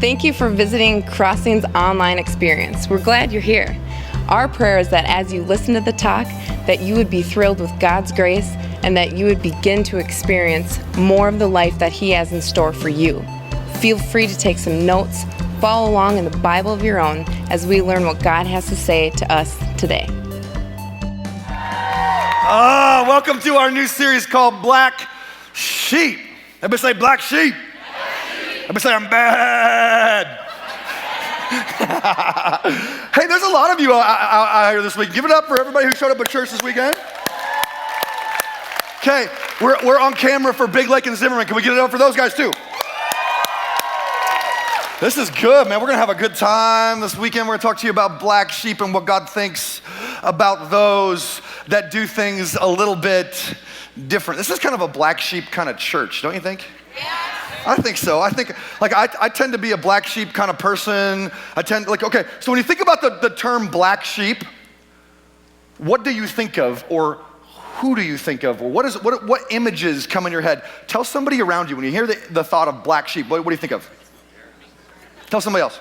Thank you for visiting Crossing's online experience. We're glad you're here. Our prayer is that as you listen to the talk, that you would be thrilled with God's grace and that you would begin to experience more of the life that He has in store for you. Feel free to take some notes, follow along in the Bible of your own as we learn what God has to say to us today. Welcome to our new series called Black Sheep. Everybody say Black Sheep. Everybody say I'm bad. Hey, there's a lot of you out here this week. Give it up for everybody who showed up at church this weekend. Okay, we're on camera for Big Lake and Zimmerman. Can we get it up for those guys too? This is good, man. We're gonna have a good time this weekend. We're gonna talk to you about black sheep and what God thinks about those that do things a little bit different. This is kind of a black sheep kind of church, don't you think? Yeah. I think so. I think, I tend to be a black sheep kind of person. Okay, so when you think about the term black sheep, what do you think of, or who do you think of, or what images come in your head? Tell somebody around you, when you hear the thought of black sheep, what do you think of? Tell somebody else.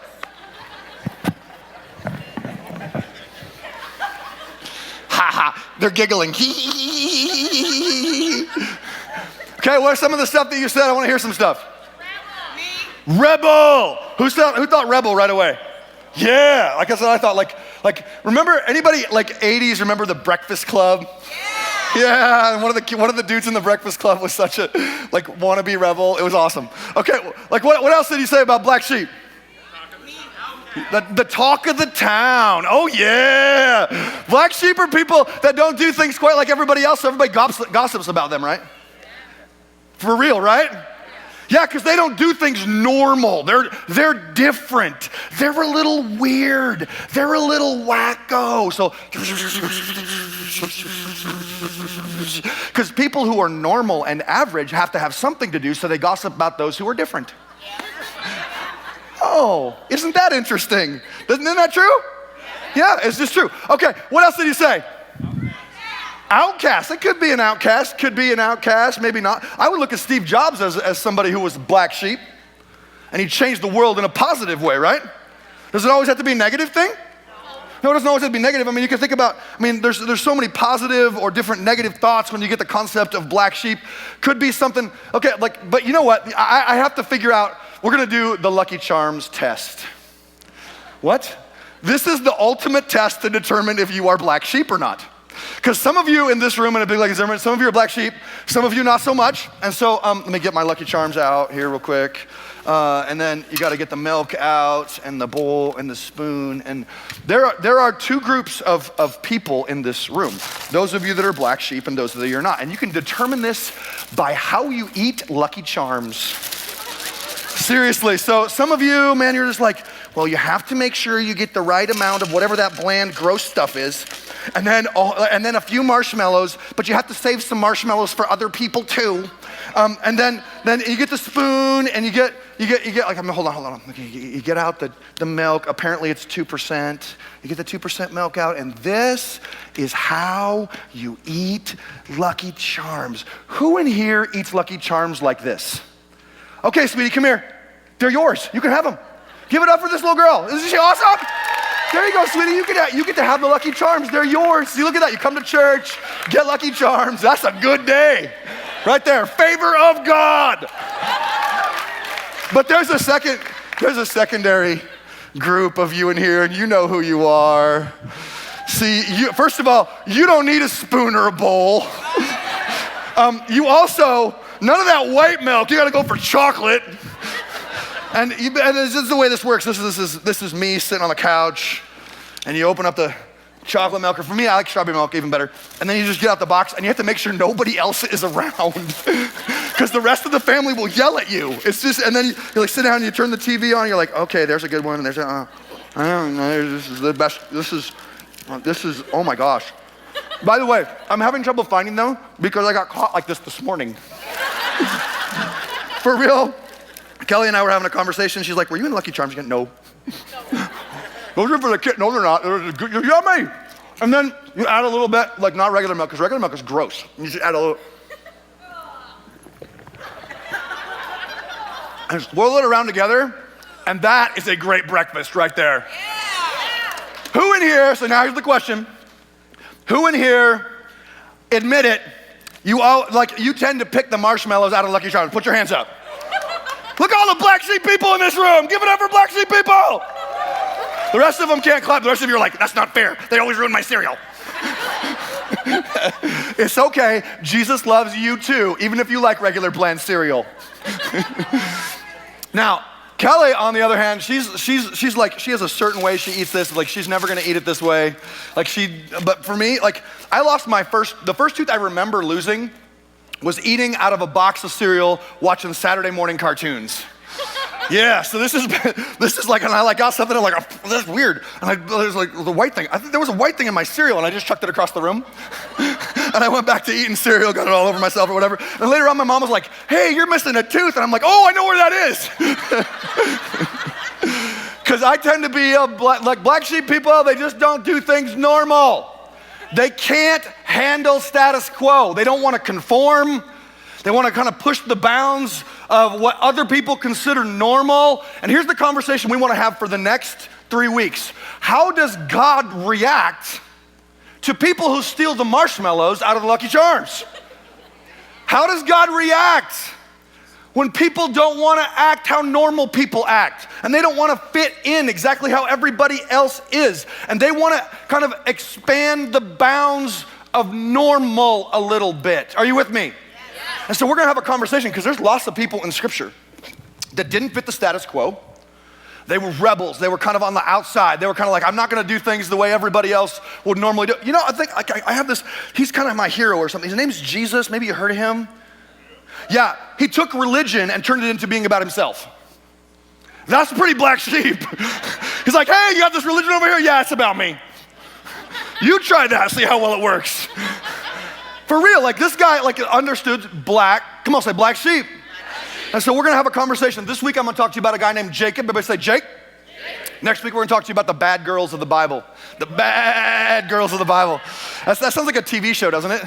Ha ha, they're giggling. Okay, what are some of the stuff that you said? I want to hear some stuff. Rebel. Who thought rebel right away? Yeah, like I said, I thought like remember anybody like 80s remember the Breakfast Club? Yeah, and one of the dudes in the Breakfast Club was such a like wannabe rebel. It was awesome. Okay, like what else did you say about black sheep? The talk of the town. Oh yeah. Black sheep are people that don't do things quite like everybody else, so everybody gossips about them, right? For real, right? Yeah, because they don't do things normal. They're different. They're a little weird. They're a little wacko. So, because people who are normal and average have to have something to do, so they gossip about those who are different. Oh, isn't that interesting? Isn't that true? Yeah, it's just true. Okay, what else did he say? Outcast. It could be an outcast, maybe not. I would look at Steve Jobs as somebody who was black sheep, and he changed the world in a positive way, right? Does it always have to be a negative thing? No, it doesn't always have to be negative. I mean, you can think about, there's so many positive or different negative thoughts when you get the concept of black sheep. Could be something, okay, but you know what? I have to figure out, we're gonna do the Lucky Charms test. What? This is the ultimate test to determine if you are black sheep or not. Because some of you in this room in a Big Lake Zimmerman, some of you are black sheep, some of you not so much. And so let me get my Lucky Charms out here real quick. And then you gotta get the milk out and the bowl and the spoon. And there are two groups of people in this room. Those of you that are black sheep and those that you're not. And you can determine this by how you eat Lucky Charms. Seriously, so some of you, man, you're just like, well, you have to make sure you get the right amount of whatever that bland, gross stuff is. And then a few marshmallows, but you have to save some marshmallows for other people too. And then you get the spoon, and you get like, hold on. Okay, you get out the milk. Apparently it's 2%. You get the 2% milk out, and this is how you eat Lucky Charms. Who in here eats Lucky Charms like this? Okay, sweetie, come here. They're yours. You can have them. Give it up for this little girl. Isn't she awesome? There you go, sweetie. You get to have the Lucky Charms. They're yours. See, look at that. You come to church, get Lucky Charms. That's a good day. Right there. Favor of God. But there's a secondary group of you in here, and you know who you are. See, first of all, you don't need a spoon or a bowl. You also, none of that white milk. You got to go for chocolate. And this is the way this works. This is me sitting on the couch, and you open up the chocolate milk. Or for me, I like strawberry milk even better. And then you just get out the box, and you have to make sure nobody else is around, because the rest of the family will yell at you. It's just, and then you like sit down and you turn the TV on. And you're like, okay, there's a good one, and there's I don't know, this is the best. This is oh my gosh. By the way, I'm having trouble finding them because I got caught like this morning. For real. Kelly and I were having a conversation. She's like, were you in Lucky Charms again? No. Those are for the kid. No, they're not. They're good. You're yummy. And then you add a little bit, like not regular milk, because regular milk is gross. You just add a little. And swirl it around together, And that is a great breakfast right there. Who in here, so now here's the question. Who in here, admit it, you tend to pick the marshmallows out of Lucky Charms. Put your hands up. Look at all the black sheep people in this room. Give it up for black sheep people. The rest of them can't clap. The rest of you are like, that's not fair. They always ruin my cereal. It's okay. Jesus loves you too, even if you like regular bland cereal. Now, Kelly, on the other hand, she's like, she has a certain way she eats this. Like, she's never gonna eat it this way. But for me, like, I lost the first tooth I remember losing was eating out of a box of cereal, watching Saturday morning cartoons. Yeah, so this is like, and I got something, I'm like, oh, that's weird. And there's like the white thing. I think there was a white thing in my cereal, and I just chucked it across the room. And I went back to eating cereal, got it all over myself or whatever. And later on, my mom was like, hey, you're missing a tooth. And I'm like, oh, I know where that is. Because I tend to be like black sheep people, they just don't do things normal. They can't handle status quo. They don't want to conform. They want to kind of push the bounds of what other people consider normal. And here's the conversation we want to have for the next 3 weeks. How does God react to people who steal the marshmallows out of the Lucky Charms? How does God react when people don't want to act how normal people act, and they don't want to fit in exactly how everybody else is, and they want to kind of expand the bounds of normal a little bit? Are you with me? And so we're gonna have a conversation, because there's lots of people in Scripture that didn't fit the status quo. They were rebels. They were kind of on the outside. They were kind of like, I'm not gonna do things the way everybody else would normally do. You know, I think I have this, he's kind of my hero or something. His name's Jesus. Maybe you heard of him. Yeah, he took religion and turned it into being about himself. That's pretty black sheep. He's like, hey, you got this religion over here? Yeah, it's about me. You try that, see how well it works. For real, like this guy like understood black, come on, say black sheep. And so we're gonna have a conversation. This week I'm gonna talk to you about a guy named Jacob. Everybody say Jake. Next week we're gonna talk to you about the bad girls of the Bible. The bad girls of the Bible. That sounds like a TV show, doesn't it?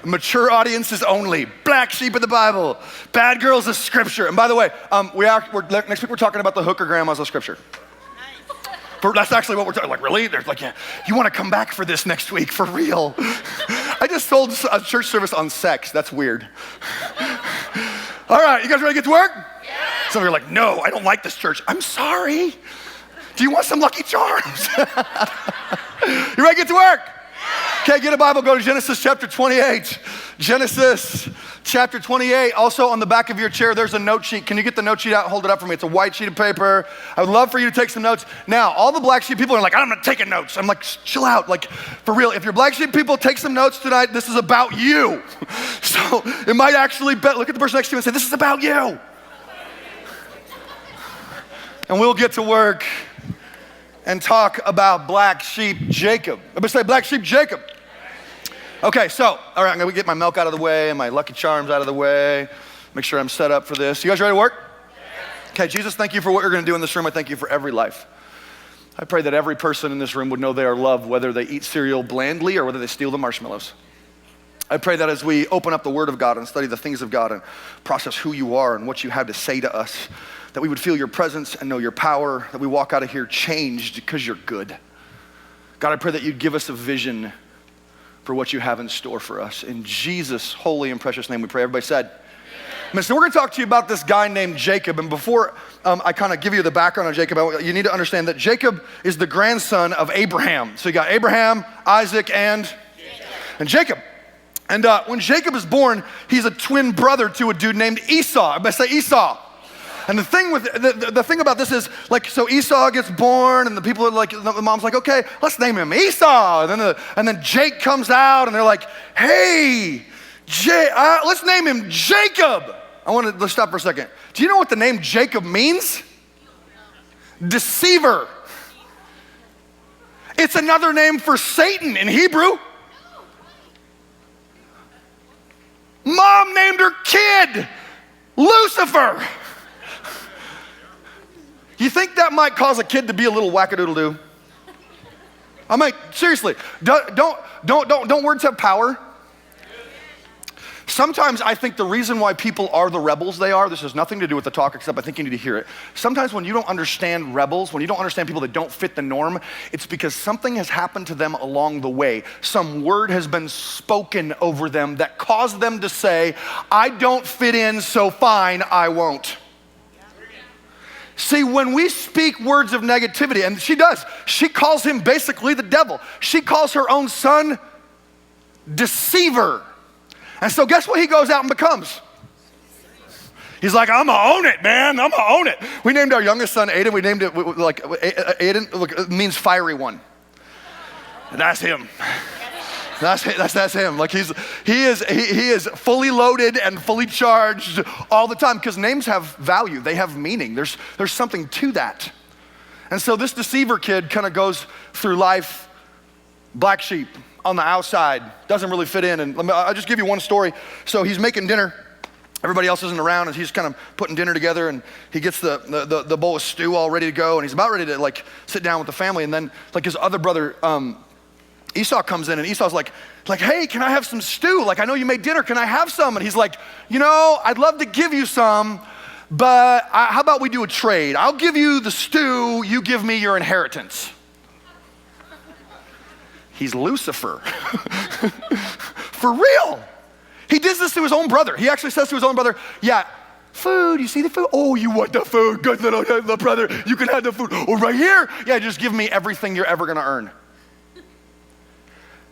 Mature audiences only. Black sheep of the Bible. Bad girls of Scripture. And by the way, next week we're talking about the hooker grandmas of Scripture. That's actually what we're talking. Like, really? They're like, yeah, you want to come back for this next week for real? I just told a church service on sex. That's weird. All right, you guys ready to get to work? Yeah. Some of you are like, no, I don't like this church. I'm sorry. Do you want some Lucky Charms? You ready to get to work? Okay, get a Bible, go to Genesis chapter 28. Genesis chapter 28. Also on the back of your chair, there's a note sheet. Can you get the note sheet out and hold it up for me? It's a white sheet of paper. I would love for you to take some notes. Now, all the black sheep people are like, I'm not taking notes. I'm like, chill out. Like, for real, if you're black sheep people, take some notes tonight. This is about you. So it might actually look at the person next to you and say, this is about you. And we'll get to work and talk about black sheep Jacob. Everybody say black sheep Jacob. Okay, so, all right, I'm gonna get my milk out of the way and my Lucky Charms out of the way. Make sure I'm set up for this. You guys ready to work? Okay, Jesus, thank you for what you're gonna do in this room. I thank you for every life. I pray that every person in this room would know they are loved, whether they eat cereal blandly or whether they steal the marshmallows. I pray that as we open up the Word of God and study the things of God and process who you are and what you have to say to us, that we would feel your presence and know your power, that we walk out of here changed because you're good. God, I pray that you'd give us a vision for what you have in store for us. In Jesus' holy and precious name we pray. Everybody said, amen. So we're gonna talk to you about this guy named Jacob. And before I kind of give you the background on Jacob, you need to understand that Jacob is the grandson of Abraham. So you got Abraham, Isaac, and Jacob. And when Jacob is born, he's a twin brother to a dude named Esau. Everybody say Esau. And the thing with the thing about this is, like, so Esau gets born, and the people are like, the mom's like, okay, let's name him Esau. And then Jake comes out, and they're like, hey, let's name him Jacob. Let's stop for a second. Do you know what the name Jacob means? Deceiver. It's another name for Satan in Hebrew. Mom named her kid Lucifer. You think that might cause a kid to be a little wackadoodle-doo? I mean, seriously, don't words have power? Sometimes I think the reason why people are the rebels they are, this has nothing to do with the talk, except I think you need to hear it. Sometimes when you don't understand rebels, when you don't understand people that don't fit the norm, it's because something has happened to them along the way. Some word has been spoken over them that caused them to say, I don't fit in, so fine, I won't. See, when we speak words of negativity, and she does, she calls him basically the devil. She calls her own son deceiver. And so guess what he goes out and becomes? He's like, I'm gonna own it, man. I'm gonna own it. We named our youngest son Aiden. We named it like Aiden, look, it means fiery one. And that's him. That's him. Like he is fully loaded and fully charged all the time, because names have value. They have meaning. There's something to that. And so this deceiver kid kind of goes through life, black sheep on the outside, doesn't really fit in. And I'll just give you one story. So he's making dinner. Everybody else isn't around, and he's kind of putting dinner together, and he gets the bowl of stew all ready to go, and he's about ready to like sit down with the family. And then like his other brother, Esau comes in, and Esau's like, hey, can I have some stew? Like, I know you made dinner, can I have some? And he's like, I'd love to give you some, but how about we do a trade? I'll give you the stew, you give me your inheritance. He's Lucifer. For real. He does this to his own brother. He actually says to his own brother, yeah, food, you see the food? Oh, you want the food? Good little brother, you can have the food. Oh, right here? Yeah, just give me everything you're ever gonna earn.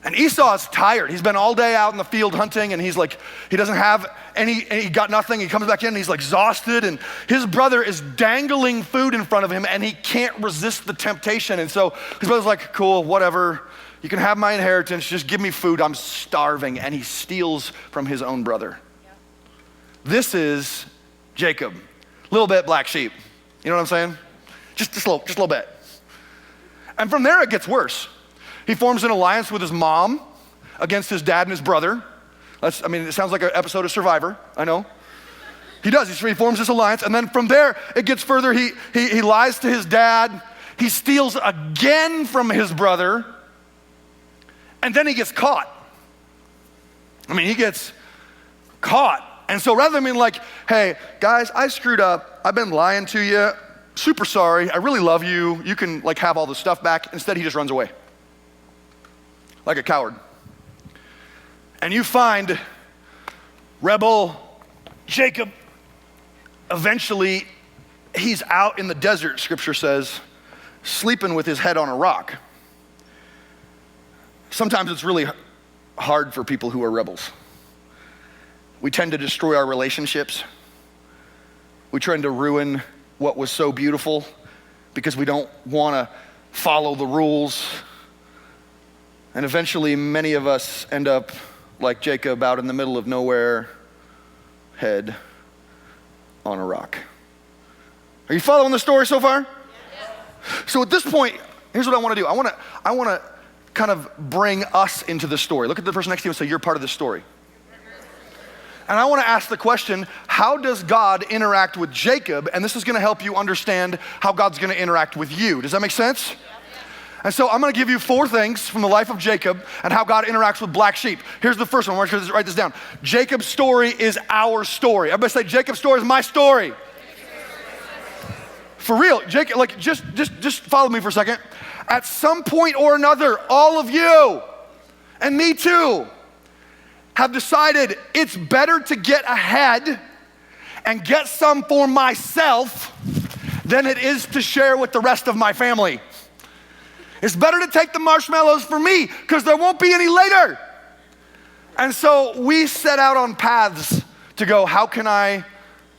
And Esau's tired. He's been all day out in the field hunting, and he's like, he doesn't have he got nothing. He comes back in, and he's like exhausted, and his brother is dangling food in front of him, and he can't resist the temptation. And so his brother's like, cool, whatever. You can have my inheritance, just give me food, I'm starving. And he steals from his own brother. Yeah. This is Jacob. A little bit black sheep. You know what I'm saying? Just a little bit. And from there it gets worse. He forms an alliance with his mom against his dad and his brother. It sounds like an episode of Survivor, I know. He does, he forms this alliance, and then from there it gets further. He lies to his dad. He steals again from his brother. And then he gets caught. He gets caught. And so rather than being like, hey, guys, I screwed up. I've been lying to you. Super sorry. I really love you. You can like have all the stuff back. Instead, he just runs away. Like a coward. And you find rebel Jacob. Eventually, he's out in the desert, scripture says, sleeping with his head on a rock. Sometimes it's really hard for people who are rebels. We tend to destroy our relationships. We tend to ruin what was so beautiful because we don't want to follow the rules. And eventually, many of us end up like Jacob out in the middle of nowhere, head on a rock. Are you following the story so far? Yes. So at this point, here's what I want to do. I want to kind of bring us into the story. Look at the person next to you and say, you're part of this story. And I want to ask the question, how does God interact with Jacob? And this is going to help you understand how God's going to interact with you. Does that make sense? And so I'm going to give you 4 things from the life of Jacob and how God interacts with black sheep. Here's the first one. I want you to write this down. Jacob's story is our story. Everybody say, Jacob's story is my story. For real, Jacob, like just follow me for a second. At some point or another, all of you, and me too, have decided it's better to get ahead and get some for myself than it is to share with the rest of my family. It's better to take the marshmallows for me because there won't be any later. And so we set out on paths to go, how can I,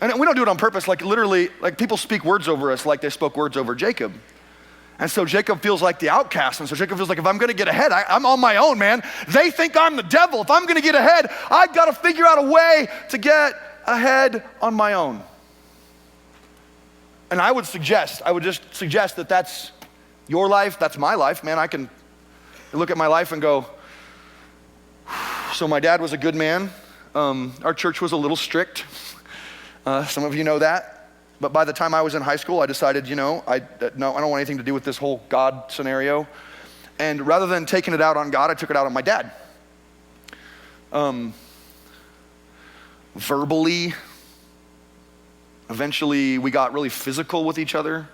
and we don't do it on purpose, like literally, like people speak words over us like they spoke words over Jacob. And so Jacob feels like the outcast. And so Jacob feels like, if I'm gonna get ahead, I'm on my own, man. They think I'm the devil. If I'm gonna get ahead, I've gotta figure out a way to get ahead on my own. And I would just suggest that that's your life, that's my life. Man, I can look at my life and go, so my dad was a good man. Our church was a little strict. Some of you know that. But by the time I was in high school, I decided, I don't want anything to do with this whole God scenario. And rather than taking it out on God, I took it out on my dad. verbally. Eventually, we got really physical with each other.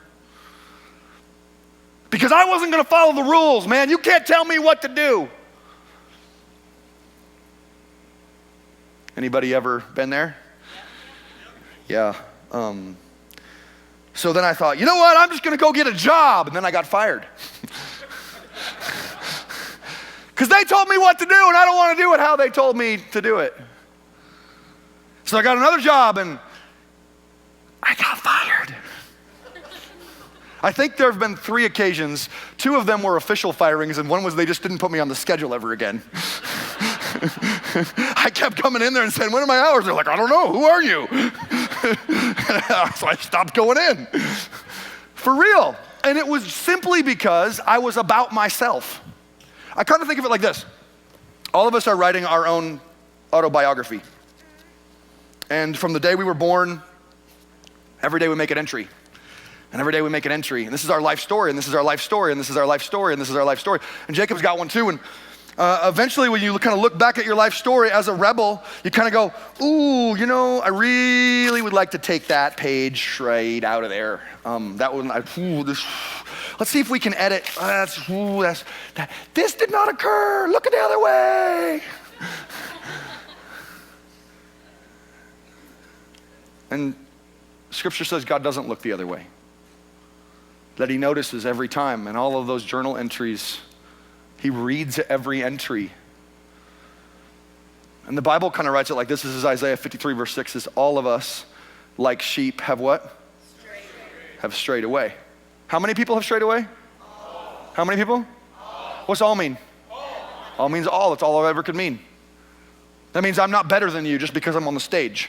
Because I wasn't gonna follow the rules, man. You can't tell me what to do. Anybody ever been there? Yeah. So then I thought, you know what? I'm just gonna go get a job. And then I got fired. Because they told me what to do and I don't wanna do it how they told me to do it. So I got another job and I got fired. I think there have been 3 occasions. 2 of them were official firings, and one was they just didn't put me on the schedule ever again. I kept coming in there and saying, when are my hours? They're like, I don't know, who are you? So I stopped going in. For real. And it was simply because I was about myself. I kind of think of it like this. All of us are writing our own autobiography. And from the day we were born, every day we make an entry. And every day we make an entry. And this is our life story, and this is our life story, and this is our life story, and this is our life story. And Jacob's got one too. And eventually when you kind of look back at your life story as a rebel, you kind of go, ooh, you know, I really would like to take that page right out of there. That one, let's see if we can edit. This did not occur. Look at the other way. And Scripture says God doesn't look the other way. That he notices every time, and all of those journal entries, he reads every entry. And the Bible kind of writes it like this. This is Isaiah 53 verse 6, says, all of us like sheep have what? Have strayed away. How many people have strayed away? All. How many people? All. What's all mean? All means all. That's all I ever could mean. That means I'm not better than you just because I'm on the stage.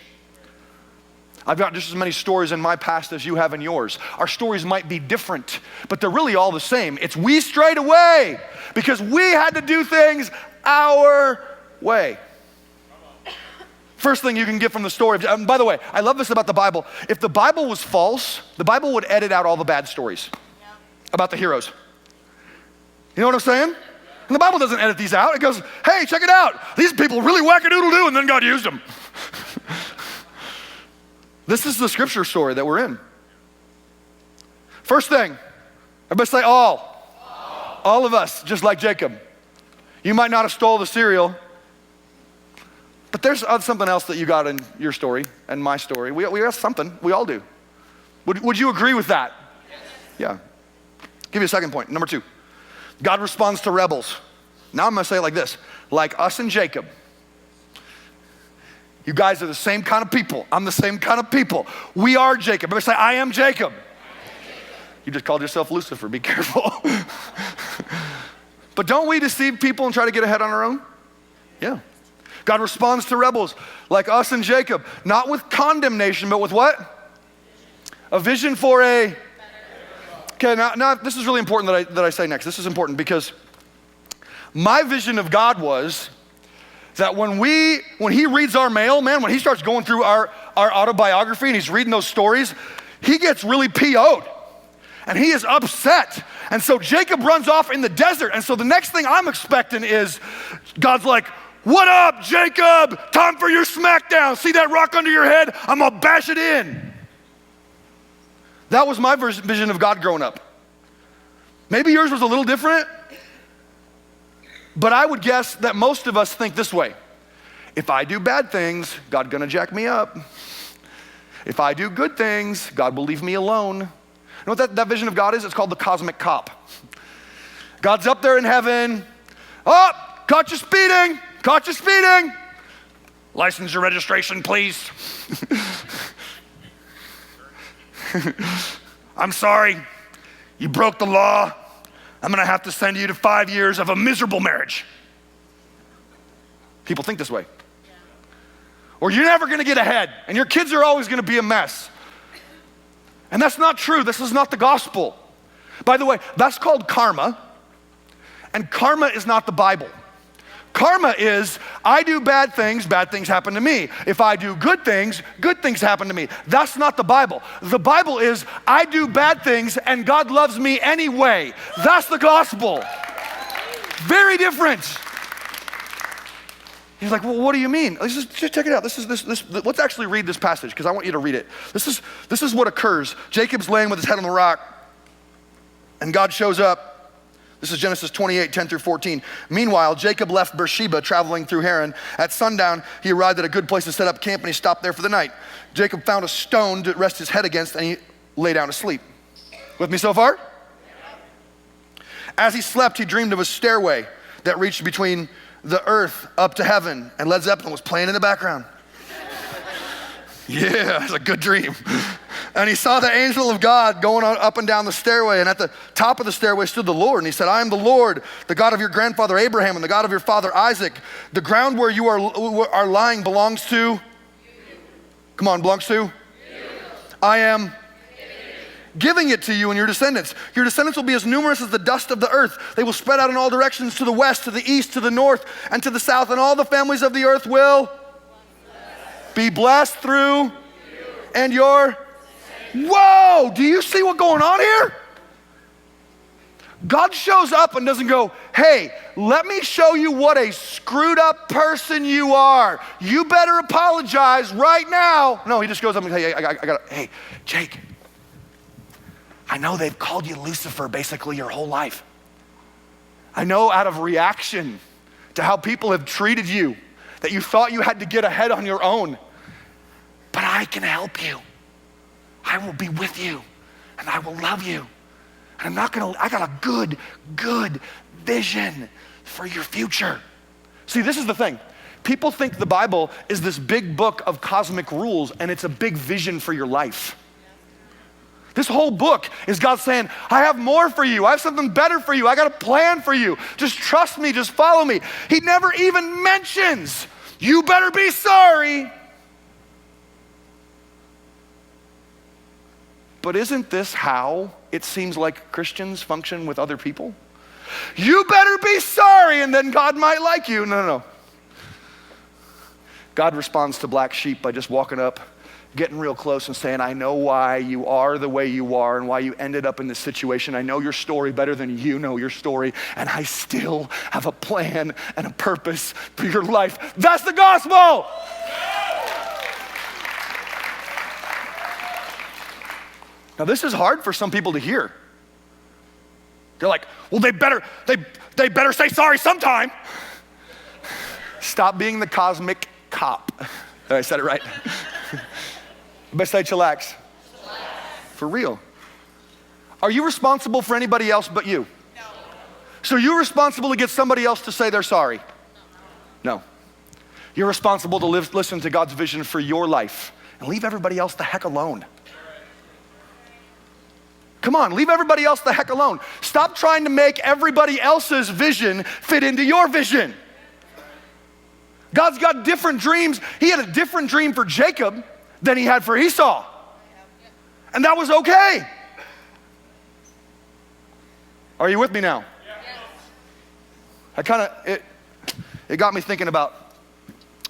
I've got just as many stories in my past as you have in yours. Our stories might be different, but they're really all the same. It's we strayed away because we had to do things our way. First thing you can get from the story, by the way, I love this about the Bible. If the Bible was false, the Bible would edit out all the bad stories about the heroes. You know what I'm saying? And the Bible doesn't edit these out. It goes, hey, check it out. These people really whack-a-doodle-doo, and then God used them. This is the Scripture story that we're in. First thing, everybody say all. All of us, just like Jacob. You might not have stole the cereal, but there's something else that you got in your story and my story. We got something, we all do. Would you agree with that? Yeah. Give you a second point, number 2. God responds to rebels. Now I'm gonna say it like this, like us and Jacob. You guys are the same kind of people. I'm the same kind of people. We are Jacob. Everybody say, I am Jacob. You just called yourself Lucifer, be careful. But don't we deceive people and try to get ahead on our own? Yeah. God responds to rebels like us and Jacob, not with condemnation, but with what? A vision for a... Okay, now this is really important that I say next. This is important because my vision of God was that when he reads our mail, man, when he starts going through our autobiography and he's reading those stories, he gets really PO'd and he is upset. And so Jacob runs off in the desert. And so the next thing I'm expecting is God's like, what up, Jacob? Time for your smackdown. See that rock under your head? I'm gonna bash it in. That was my vision of God growing up. Maybe yours was a little different. But I would guess that most of us think this way. If I do bad things, God's gonna jack me up. If I do good things, God will leave me alone. You know what that vision of God is? It's called the cosmic cop. God's up there in heaven. Oh, caught you speeding. Caught you speeding. License your registration, please. I'm sorry. You broke the law. I'm gonna have to send you to 5 years of a miserable marriage. People think this way. Yeah. Or you're never gonna get ahead, and your kids are always gonna be a mess. And that's not true. This is not the gospel. By the way, that's called karma, and karma is not the Bible. Karma is, I do bad things happen to me. If I do good things happen to me. That's not the Bible. The Bible is, I do bad things and God loves me anyway. That's the gospel. Very different. He's like, well, what do you mean? Just check it out. Let's actually read this passage because I want you to read it. This is what occurs. Jacob's laying with his head on the rock and God shows up. This is Genesis 28, 10 through 14. Meanwhile, Jacob left Beersheba traveling through Haran. At sundown, he arrived at a good place to set up camp and he stopped there for the night. Jacob found a stone to rest his head against and he lay down to sleep. With me so far? As he slept, he dreamed of a stairway that reached between the earth up to heaven, and Led Zeppelin was playing in the background. Yeah, it's a good dream. And he saw the angel of God going on up and down the stairway, and at the top of the stairway stood the Lord, and he said, I am the Lord, the God of your grandfather Abraham and the God of your father Isaac. The ground where you are lying belongs to? Come on, belongs to? I am giving it to you and your descendants. Your descendants will be as numerous as the dust of the earth. They will spread out in all directions, to the west, to the east, to the north, and to the south, and all the families of the earth will be blessed through you and your... Whoa, do you see what's going on here? God shows up and doesn't go, hey, let me show you what a screwed up person you are. You better apologize right now. No, he just goes up and hey, hey, Jake, I know they've called you Lucifer basically your whole life. I know out of reaction to how people have treated you that you thought you had to get ahead on your own. But I can help you. I will be with you and I will love you. And I got a good vision for your future. See, this is the thing. People think the Bible is this big book of cosmic rules and it's a big vision for your life. This whole book is God saying, I have more for you. I have something better for you. I got a plan for you. Just trust me, just follow me. He never even mentions, you better be sorry. But isn't this how it seems like Christians function with other people? You better be sorry and then God might like you. No. God responds to black sheep by just walking up, getting real close and saying, I know why you are the way you are and why you ended up in this situation. I know your story better than you know your story, and I still have a plan and a purpose for your life. That's the gospel. Now this is hard for some people to hear. They're like, well, they better say sorry sometime. Stop being the cosmic cop. I said it right. Best say chillax. For real. Are you responsible for anybody else but you? No. So you're responsible to get somebody else to say they're sorry? No. You're responsible to listen to God's vision for your life and leave everybody else the heck alone. Come on, leave everybody else the heck alone. Stop trying to make everybody else's vision fit into your vision. God's got different dreams. He had a different dream for Jacob than he had for Esau. And that was okay. Are you with me now? It got me thinking about,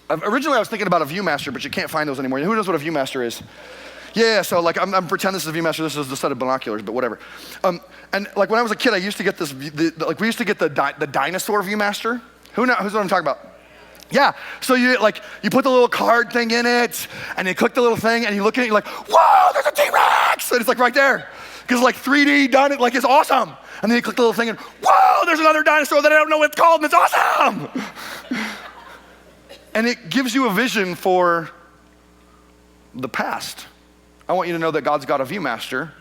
originally I was thinking about a Viewmaster, but you can't find those anymore. Who knows what a Viewmaster is? Yeah, so like I'm pretending this is a Viewmaster, this is the set of binoculars, but whatever. And like when I was a kid, I used to get this, we used to get the dinosaur Viewmaster. Who's what I'm talking about? Yeah, so you put the little card thing in it, and you click the little thing, and you look at it, you're like, whoa, there's a T-Rex! And it's like right there, because like 3D done, it like it's awesome. And then you click the little thing, and whoa, there's another dinosaur that I don't know what it's called, and it's awesome! And it gives you a vision for the past. I want you to know that God's got a Viewmaster,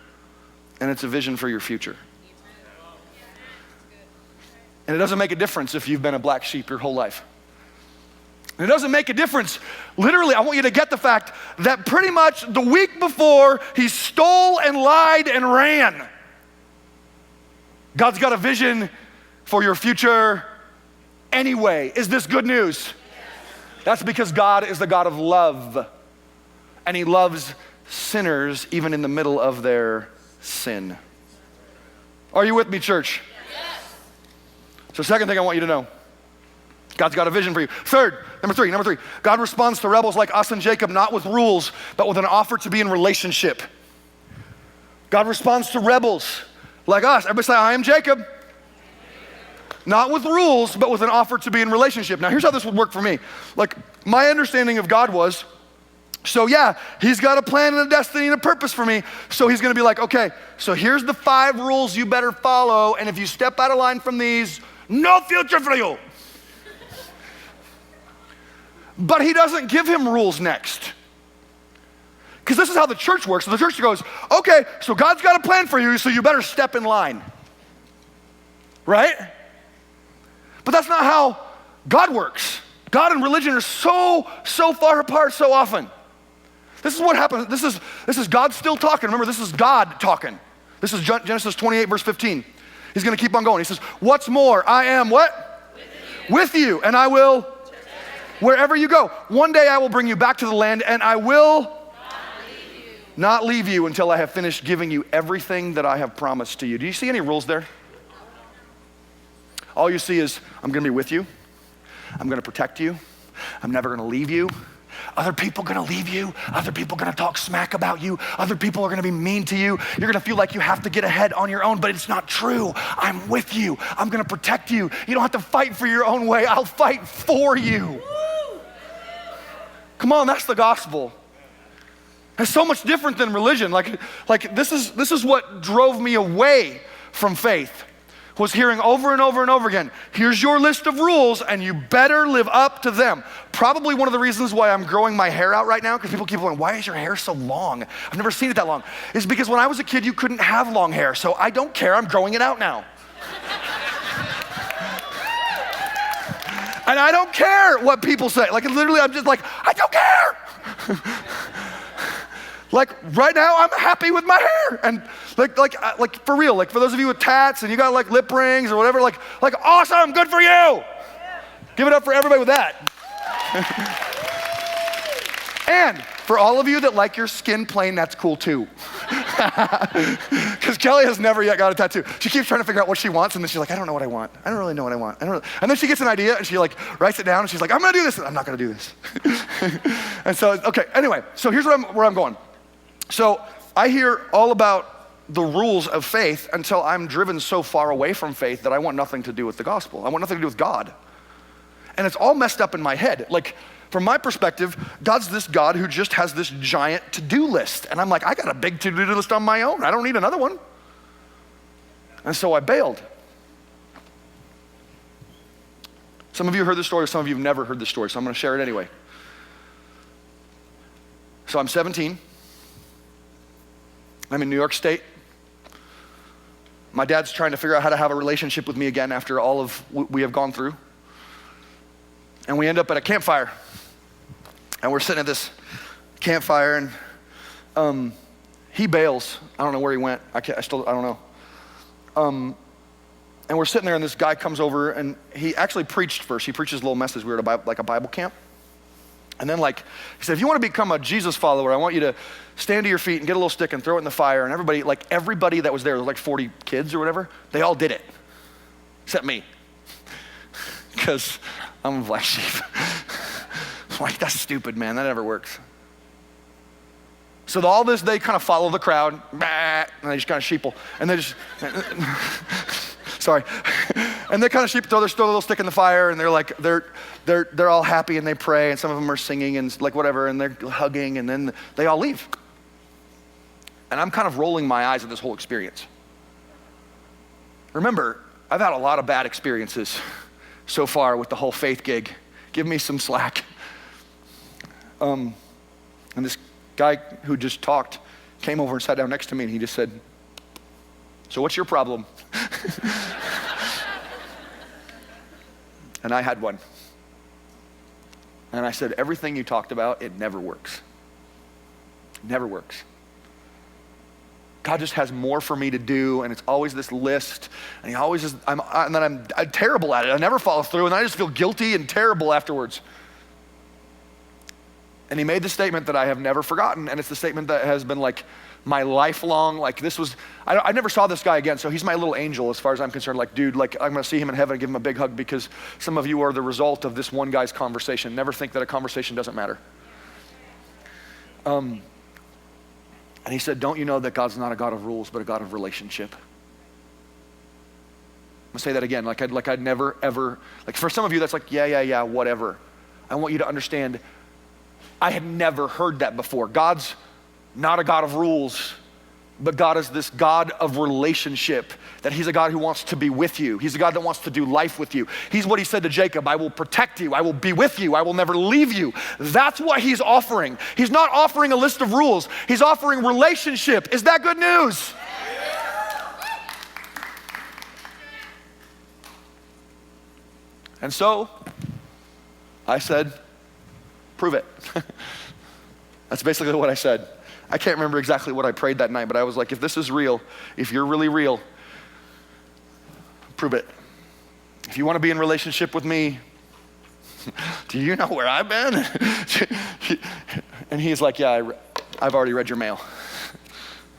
and it's a vision for your future. And it doesn't make a difference if you've been a black sheep your whole life. It doesn't make a difference. Literally, I want you to get the fact that pretty much the week before, he stole and lied and ran. God's got a vision for your future anyway. Is this good news? Yes. That's because God is the God of love. And he loves sinners even in the middle of their sin. Are you with me, church? Yes. So second thing I want you to know, God's got a vision for you. Third, number three, God responds to rebels like us and Jacob, not with rules, but with an offer to be in relationship. God responds to rebels like us. Everybody say, I am Jacob. not with rules, but with an offer to be in relationship. Now here's how this would work for me. Like my understanding of God was, so yeah, he's got a plan and a destiny and a purpose for me. So he's gonna be like, okay, so here's the 5 rules you better follow, and if you step out of line from these, no future for you. But he doesn't give him rules next. Because this is how the church works. So the church goes, okay, so God's got a plan for you, so you better step in line. Right? But that's not how God works. God and religion are so far apart so often. This is what happens. This is God still talking. Remember, this is God talking. This is Genesis 28, verse 15. He's going to keep on going. He says, what's more, I am what? With you, and I will wherever you go. One day I will bring you back to the land, and I will not leave you until I have finished giving you everything that I have promised to you. Do you see any rules there? All you see is, I'm gonna be with you. I'm gonna protect you. I'm never gonna leave you. Other people are gonna leave you. Other people are gonna talk smack about you. Other people are gonna be mean to you. You're gonna feel like you have to get ahead on your own, but it's not true. I'm with you. I'm gonna protect you. You don't have to fight for your own way. I'll fight for you. Come on, that's the gospel. It's so much different than religion. Like this is what drove me away from faith, was hearing over and over and over again, here's your list of rules and you better live up to them. Probably one of the reasons why I'm growing my hair out right now, because people keep going, why is your hair so long? I've never seen it that long. Is because when I was a kid, you couldn't have long hair, so I don't care, I'm growing it out now. And I don't care what people say. Like literally, I'm just like, I don't care. Like right now, I'm happy with my hair. And like for real, like for those of you with tats and you got like lip rings or whatever, like awesome, good for you. Give it up for everybody with that. And for all of you that like your skin plain, that's cool too. Because Kelly has never yet got a tattoo. She keeps trying to figure out what she wants, and then she's like, I don't know what I want. I don't really know what I want. And then she gets an idea, and she like writes it down, and she's like, I'm gonna do this. I'm not gonna do this. And so, okay, anyway, so here's where I'm going. So I hear all about the rules of faith until I'm driven so far away from faith that I want nothing to do with the gospel. I want nothing to do with God. And it's all messed up in my head. Like, from my perspective, God's this God who just has this giant to-do list. And I'm like, I got a big to-do list on my own. I don't need another one. And so I bailed. Some of you heard this story, some of you have never heard this story, so I'm gonna share it anyway. So I'm 17. I'm in New York State. My dad's trying to figure out how to have a relationship with me again after all of what we have gone through. And we end up at a campfire. And we're sitting at this campfire, and he bails. I don't know where he went. I don't know. And we're sitting there, and this guy comes over, and he actually preached first. He preached his little message. We were at a Bible camp. And then he said, if you want to become a Jesus follower, I want you to stand to your feet and get a little stick and throw it in the fire. And everybody that was there was like 40 kids or whatever, they all did it, except me. Because I'm a black sheep. I'm like, that's stupid, man, that never works. So all this, they kind of follow the crowd, and they just kind of sheeple. And they just, sorry. And they kind of throw a little stick in the fire, and they're all happy, and they pray, and some of them are singing and like whatever, and they're hugging, and then they all leave. And I'm kind of rolling my eyes at this whole experience. Remember, I've had a lot of bad experiences so far with the whole faith gig. Give me some slack. And this guy who just talked came over and sat down next to me, and he just said, so what's your problem? And I had one. And I said, everything you talked about, it never works. It never works. God just has more for me to do, and it's always this list, and I'm terrible at it. I never follow through, and I just feel guilty and terrible afterwards. And he made the statement that I have never forgotten, and it's the statement that has been like my lifelong, I never saw this guy again, so he's my little angel as far as I'm concerned. Dude, I'm gonna see him in heaven and give him a big hug, because some of you are the result of this one guy's conversation. Never think that a conversation doesn't matter. And he said, don't you know that God's not a God of rules, but a God of relationship? I'll say that again, like I'd never, ever, like for some of you, that's like, yeah, whatever. I want you to understand, I had never heard that before. God's not a God of rules, but God is this God of relationship, that he's a God who wants to be with you. He's a God that wants to do life with you. He's what he said to Jacob, I will protect you, I will be with you, I will never leave you. That's what he's offering. He's not offering a list of rules, he's offering relationship. Is that good news? And so, I said, prove it. That's basically what I said. I can't remember exactly what I prayed that night, but I was like, if this is real, if you're really real, prove it. If you want to be in relationship with me, do you know where I've been? And he's like, yeah, I've already read your mail.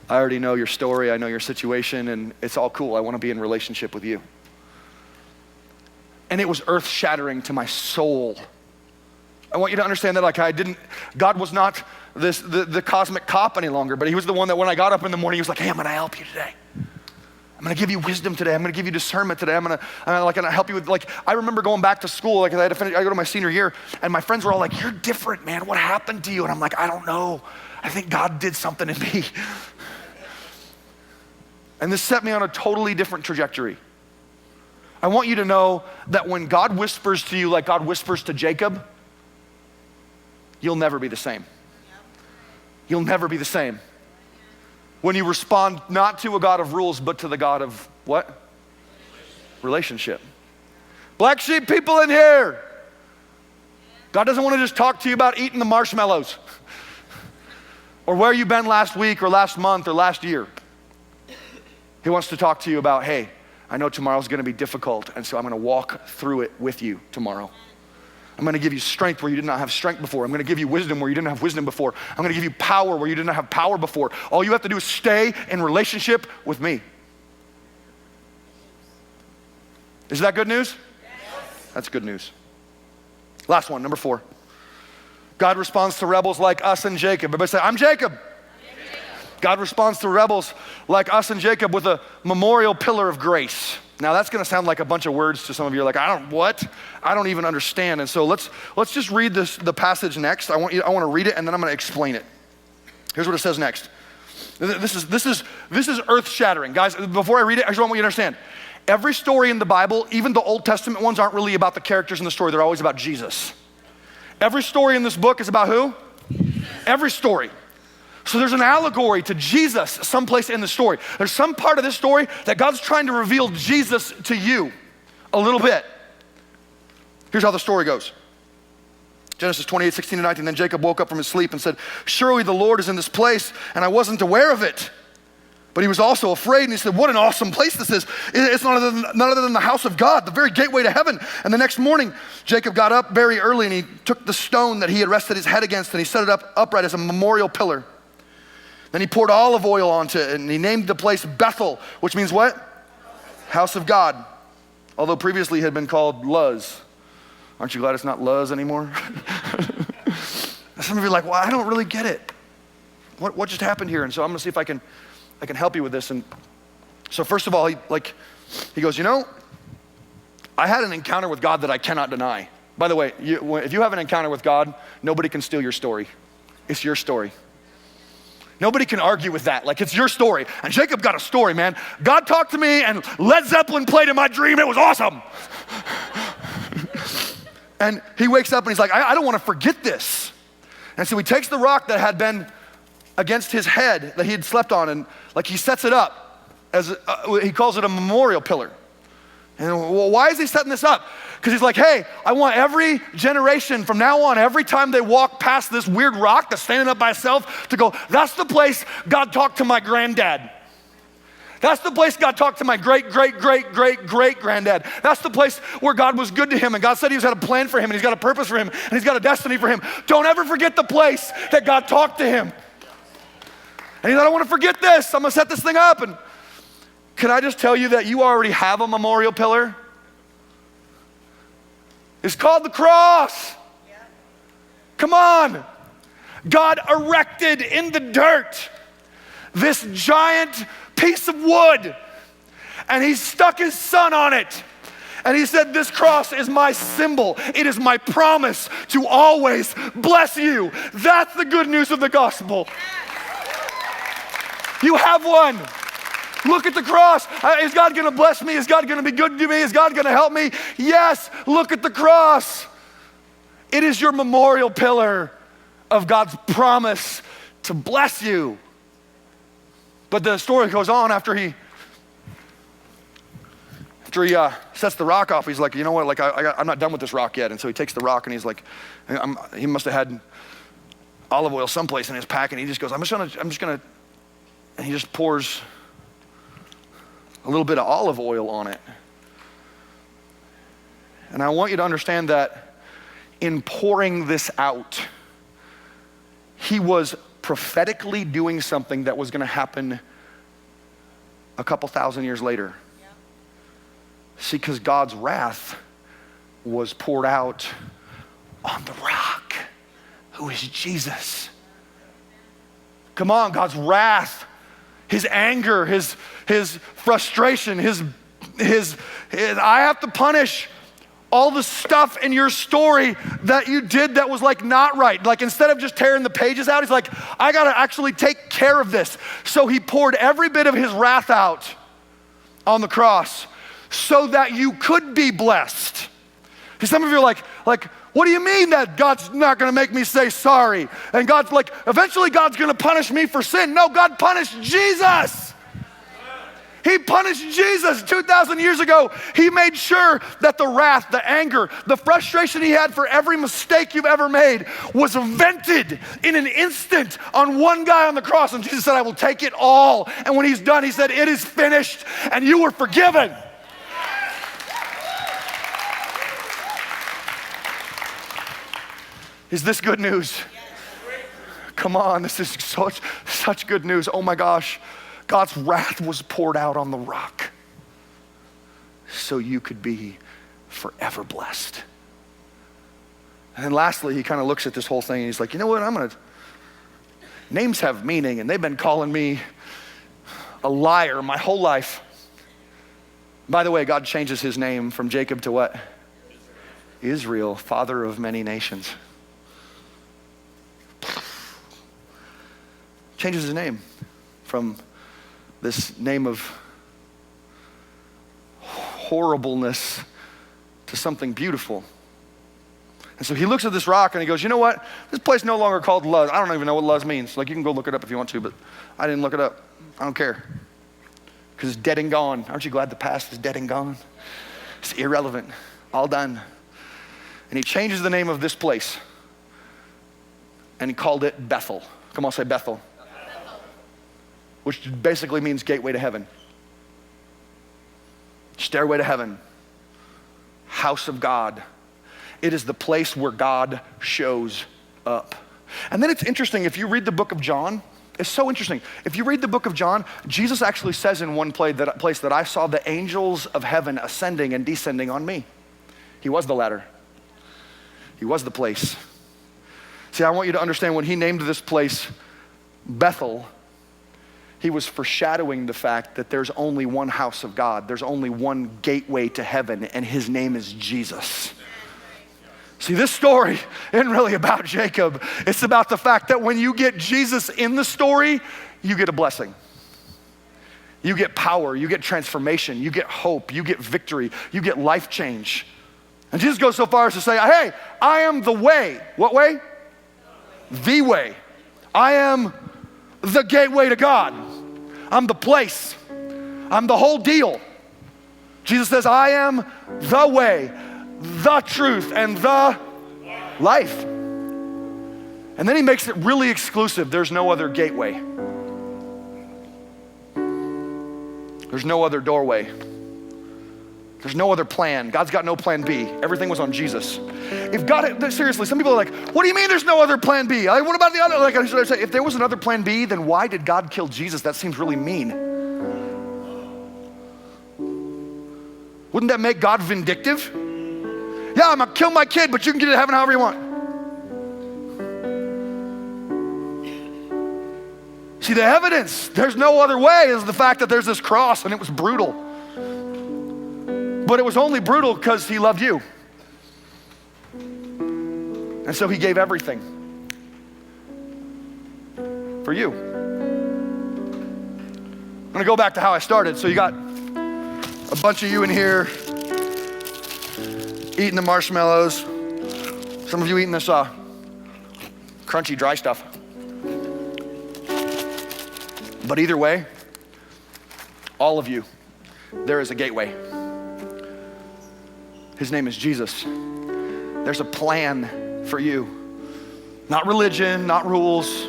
I already know your story, I know your situation, and it's all cool. I want to be in relationship with you. And it was earth-shattering to my soul. I want you to understand that God was not the cosmic cop any longer, but he was the one that when I got up in the morning, he was like, hey, I'm gonna help you today. I'm gonna give you wisdom today. I'm gonna give you discernment today. I'm gonna help you with, I remember going back to school, I go to my senior year, and my friends were all like, you're different, man. What happened to you? And I'm like, I don't know. I think God did something in me. And this set me on a totally different trajectory. I want you to know that when God whispers to you like God whispers to Jacob, you'll never be the same. You'll never be the same. When you respond not to a God of rules, but to the God of what? Relationship. Black sheep people in here. God doesn't want to just talk to you about eating the marshmallows or where you've been last week or last month or last year. He wants to talk to you about, hey, I know tomorrow's gonna be difficult, and so I'm gonna walk through it with you tomorrow. I'm gonna give you strength where you did not have strength before. I'm gonna give you wisdom where you didn't have wisdom before. I'm gonna give you power where you didn't have power before. All you have to do is stay in relationship with me. Is that good news? Yes. That's good news. Last one, number 4. God responds to rebels like us and Jacob. Everybody say, I'm Jacob. God responds to rebels like us and Jacob with a memorial pillar of grace. Now that's gonna sound like a bunch of words to some of you. Like, I don't even understand. And so let's just read the passage next. I want to read it and then I'm gonna explain it. Here's what it says next. This is earth-shattering. Guys, before I read it, I just want you to understand. Every story in the Bible, even the Old Testament ones, aren't really about the characters in the story. They're always about Jesus. Every story in this book is about who? Every story. So there's an allegory to Jesus someplace in the story. There's some part of this story that God's trying to reveal Jesus to you a little bit. Here's how the story goes. Genesis 28, 16 to 19. Then Jacob woke up from his sleep and said, surely the Lord is in this place, and I wasn't aware of it. But he was also afraid, and he said, what an awesome place this is. It's none other than the house of God, the very gateway to heaven. And the next morning, Jacob got up very early, and he took the stone that he had rested his head against, and he set it up upright as a memorial pillar. Then he poured olive oil onto it, and he named the place Bethel, which means what? House of God. Although previously it had been called Luz. Aren't you glad it's not Luz anymore? Some of you are like, well, I don't really get it. What just happened here? And so I'm gonna see if I can help you with this. And so first of all, he goes, I had an encounter with God that I cannot deny. By the way, if you have an encounter with God, nobody can steal your story. It's your story. Nobody can argue with that. Like, it's your story. And Jacob got a story, man. God talked to me and Led Zeppelin played in my dream. It was awesome. And he wakes up and he's like, I don't want to forget this. And so he takes the rock that had been against his head that he had slept on, and he sets it up as he calls it a memorial pillar. And well, why is he setting this up? Because he's like, hey, I want every generation from now on, every time they walk past this weird rock that's standing up by itself, to go, that's the place God talked to my granddad. That's the place God talked to my great-great-great-great-great-granddad. That's the place where God was good to him, and God said he's got a plan for him, and he's got a purpose for him, and he's got a destiny for him. Don't ever forget the place that God talked to him. And he said, I don't want to forget this. I'm going to set this thing up. And can I just tell you that you already have a memorial pillar? It's called the cross. Yeah. Come on. God erected in the dirt this giant piece of wood. and he stuck his son on it. And he said, this cross is my symbol. It is my promise to always bless you. That's the good news of the gospel. You have one. Look at the cross. Is God gonna bless me? Is God gonna be good to me? Is God gonna help me? Yes, look at the cross. It is your memorial pillar of God's promise to bless you. But the story goes on after he sets the rock off. He's like, you know what, like I'm not done with this rock yet. And so he takes the rock and he's like, he must have had olive oil someplace in his pack, and he just goes, I'm just gonna, and he just pours a little bit of olive oil on it. And I want you to understand that in pouring this out, he was prophetically doing something that was gonna happen a couple thousand years later. Yeah. See, because God's wrath was poured out on the rock, who is Jesus. Come on, God's wrath, his anger, his frustration, his I have to punish all the stuff in your story that you did that was like not right. Like instead of just tearing the pages out, he's like, I gotta actually take care of this. So he poured every bit of his wrath out on the cross so that you could be blessed. See, some of you are like, what do you mean that God's not gonna make me say sorry? And God's like, eventually God's gonna punish me for sin. No, God punished Jesus. He punished Jesus 2,000 years ago. He made sure that the wrath, the anger, the frustration he had for every mistake you've ever made was vented in an instant on one guy on the cross. And Jesus said, I will take it all. And when he's done, he said, it is finished, and you were forgiven. Is this good news? Come on, this is such good news. Oh my gosh. God's wrath was poured out on the rock so you could be forever blessed. And then lastly, he kind of looks at this whole thing and he's like, you know what, names have meaning, and they've been calling me a liar my whole life. By the way, God changes his name from Jacob to what? Israel, father of many nations. Changes his name from this name of horribleness to something beautiful. And so he looks at this rock and he goes, you know what? This place no longer called Luz. I don't even know what Luz means. Like, you can go look it up if you want to, but I didn't look it up. I don't care. Because it's dead and gone. Aren't you glad the past is dead and gone? It's irrelevant. All done. And he changes the name of this place. And he called it Bethel. Come on, say Bethel. Which basically means gateway to heaven. Stairway to heaven. House of God. It is the place where God shows up. And then it's interesting, if you read the book of John, it's so interesting. If you read the book of John, Jesus actually says in one place that I saw the angels of heaven ascending and descending on me. He was the ladder. He was the place. See, I want you to understand when he named this place Bethel, he was foreshadowing the fact that there's only one house of God. There's only one gateway to heaven, and his name is Jesus. See, this story isn't really about Jacob. It's about the fact that when you get Jesus in the story, you get a blessing. You get power, you get transformation, you get hope, you get victory, you get life change. And Jesus goes so far as to say, hey, I am the way. What way? The way. I am the gateway to God. I'm the place. I'm the whole deal. Jesus says, I am the way, the truth, and the life. And then he makes it really exclusive. There's no other gateway. There's no other doorway. There's no other plan. God's got no plan B. Everything was on Jesus. If God, seriously, some people are like, what do you mean there's no other plan B? Like, what about the other? Like, I say, if there was another plan B, then why did God kill Jesus? That seems really mean. Wouldn't that make God vindictive? Yeah, I'm gonna kill my kid, but you can get to heaven however you want. See, the evidence, there's no other way, is the fact that there's this cross and it was brutal. But it was only brutal because he loved you. And so he gave everything for you. I'm gonna go back to how I started. So you got a bunch of you in here eating the marshmallows. Some of you eating this crunchy, dry stuff. But either way, all of you, there is a gateway. His name is Jesus. There's a plan for you. Not religion, not rules,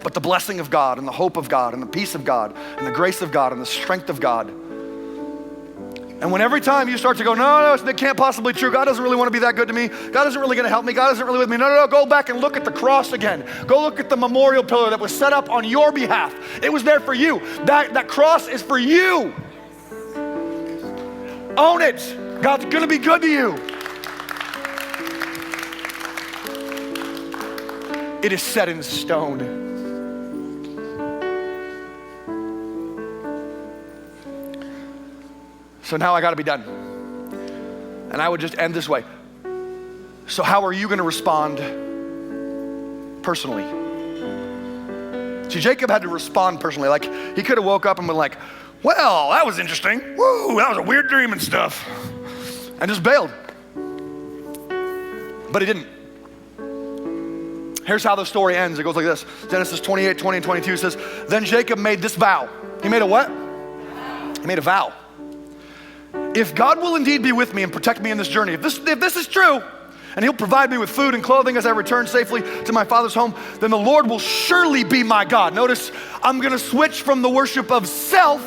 but the blessing of God and the hope of God and the peace of God and the grace of God and the strength of God. And when every time you start to go, no, that can't possibly be true. God doesn't really want to be that good to me. God isn't really going to help me. God isn't really with me. No, go back and look at the cross again. Go look at the memorial pillar that was set up on your behalf. It was there for you. That cross is for you. Own it. God's going to be good to you. It is set in stone. So now I got to be done. And I would just end this way. So how are you going to respond personally? See, Jacob had to respond personally. Like, he could have woke up and been like, well, that was interesting. Woo, that was a weird dream and stuff. And just bailed. But he didn't. Here's how the story ends. It goes like this. Genesis 28, 20 and 22 says, then Jacob made this vow. He made a what? He made a vow. If God will indeed be with me and protect me in this journey, if this is true, and he'll provide me with food and clothing as I return safely to my father's home, then the Lord will surely be my God. Notice, I'm gonna switch from the worship of self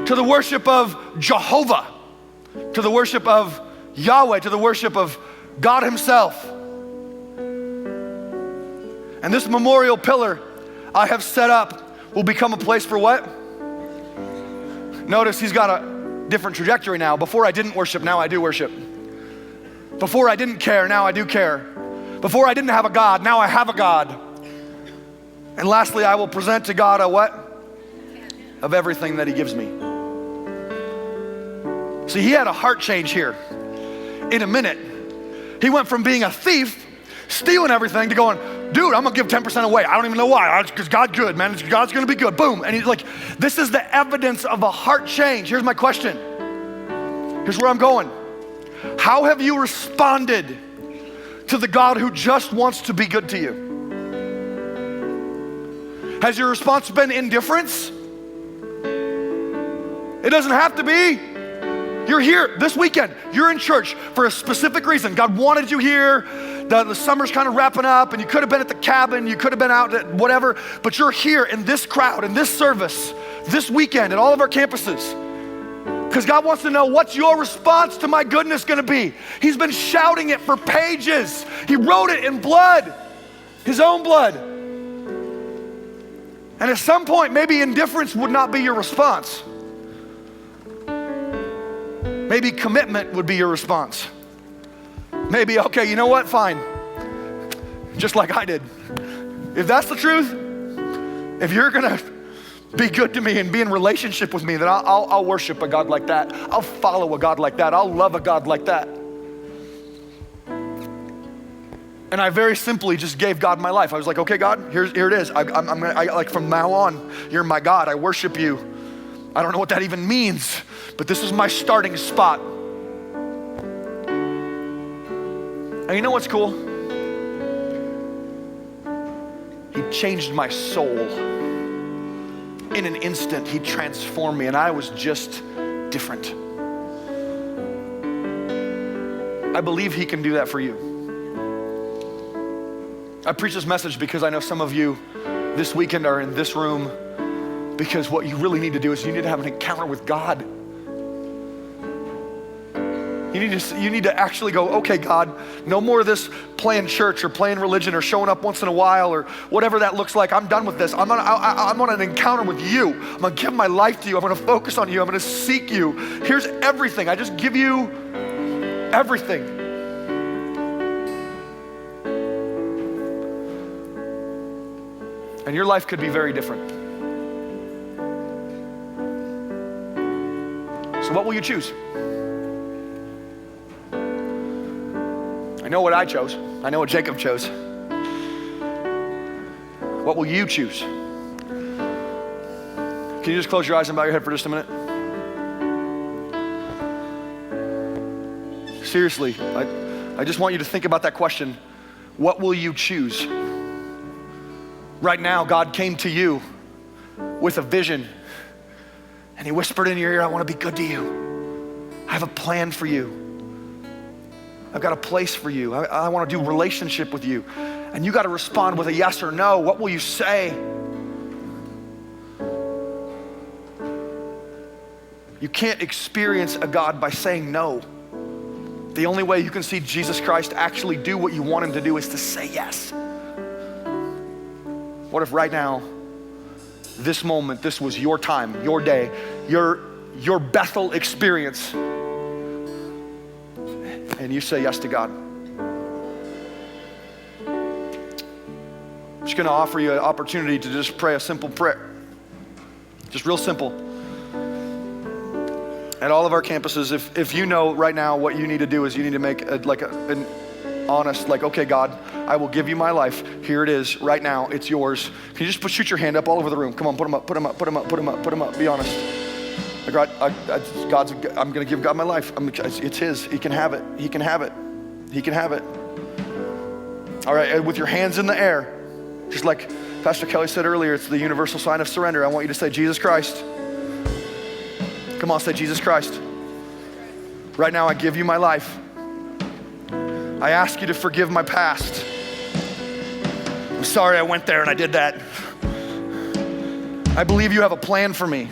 to the worship of Jehovah, to the worship of Yahweh, to the worship of God himself. And this memorial pillar I have set up will become a place for what? Notice he's got a different trajectory now. Before I didn't worship, now I do worship. Before I didn't care, now I do care. Before I didn't have a God, now I have a God. And lastly, I will present to God a what? Of everything that he gives me. See, he had a heart change here. In a minute, he went from being a thief, stealing everything, to going, dude, I'm gonna give 10% away. I don't even know why, because God's good, man. God's gonna be good, boom. And he's like, this is the evidence of a heart change. Here's my question. Here's where I'm going. How have you responded to the God who just wants to be good to you? Has your response been indifference? It doesn't have to be. You're here this weekend. You're in church for a specific reason. God wanted you here. The summer's kind of wrapping up, and you could have been at the cabin, you could have been out at whatever, but you're here in this crowd, in this service, this weekend at all of our campuses. Because God wants to know, what's your response to my goodness gonna be? He's been shouting it for pages. He wrote it in blood, his own blood. And at some point, maybe indifference would not be your response. Maybe commitment would be your response. Maybe, okay, you know what, fine. Just like I did. If that's the truth, if you're gonna be good to me and be in relationship with me, then I'll worship a God like that. I'll follow a God like that. I'll love a God like that. And I very simply just gave God my life. I was like, okay, God, here it is. Like from now on, you're my God. I worship you. I don't know what that even means, but this is my starting spot. And you know what's cool? He changed my soul. In an instant, he transformed me, and I was just different. I believe he can do that for you. I preach this message because I know some of you this weekend are in this room because what you really need to do is you need to have an encounter with God. You need to actually go, okay, God, no more of this playing church or playing religion or showing up once in a while or whatever that looks like. I'm done with this. I'm on an encounter with you. I'm gonna give my life to you. I'm gonna focus on you. I'm gonna seek you. Here's everything. I just give you everything. And your life could be very different. So what will you choose? I know what I chose. I know what Jacob chose. What will you choose? Can you just close your eyes and bow your head for just a minute? Seriously, I just want you to think about that question. What will you choose? Right now, God came to you with a vision, and he whispered in your ear, I want to be good to you. I have a plan for you. I've got a place for you. I want to do relationship with you. And you got to respond with a yes or no. What will you say? You can't experience a God by saying no. The only way you can see Jesus Christ actually do what you want him to do is to say yes. What if right now, this moment, this was your time, your day, your Bethel experience, and you say yes to God? I'm just gonna offer you an opportunity to just pray a simple prayer. Just real simple. At all of our campuses, if you know right now what you need to do is you need to make an honest, okay, God, I will give you my life. Here it is, right now, it's yours. Can you just shoot your hand up all over the room? Come on, put them up, put them up, put them up, put them up, put them up. Be honest. I'm gonna give God my life. It's his, he can have it, he can have it, he can have it. All right, with your hands in the air, just like Pastor Kelly said earlier, it's the universal sign of surrender. I want you to say, Jesus Christ. Come on, say, Jesus Christ. Right now, I give you my life. I ask you to forgive my past. I'm sorry I went there and I did that. I believe you have a plan for me.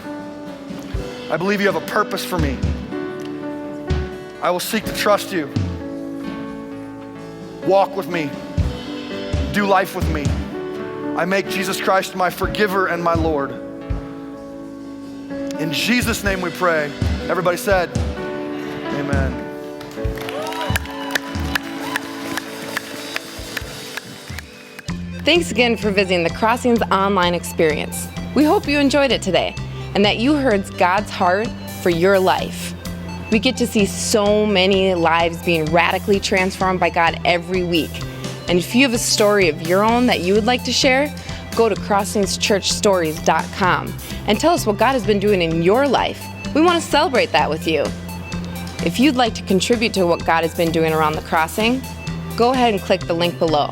I believe you have a purpose for me. I will seek to trust you. Walk with me. Do life with me. I make Jesus Christ my forgiver and my Lord. In Jesus' name we pray. Everybody said, amen. Thanks again for visiting the Crossings online experience. We hope you enjoyed it today and that you heard God's heart for your life. We get to see so many lives being radically transformed by God every week. And if you have a story of your own that you would like to share, go to crossingschurchstories.com and tell us what God has been doing in your life. We want to celebrate that with you. If you'd like to contribute to what God has been doing around the Crossing, go ahead and click the link below.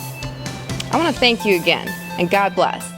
I want to thank you again, and God bless.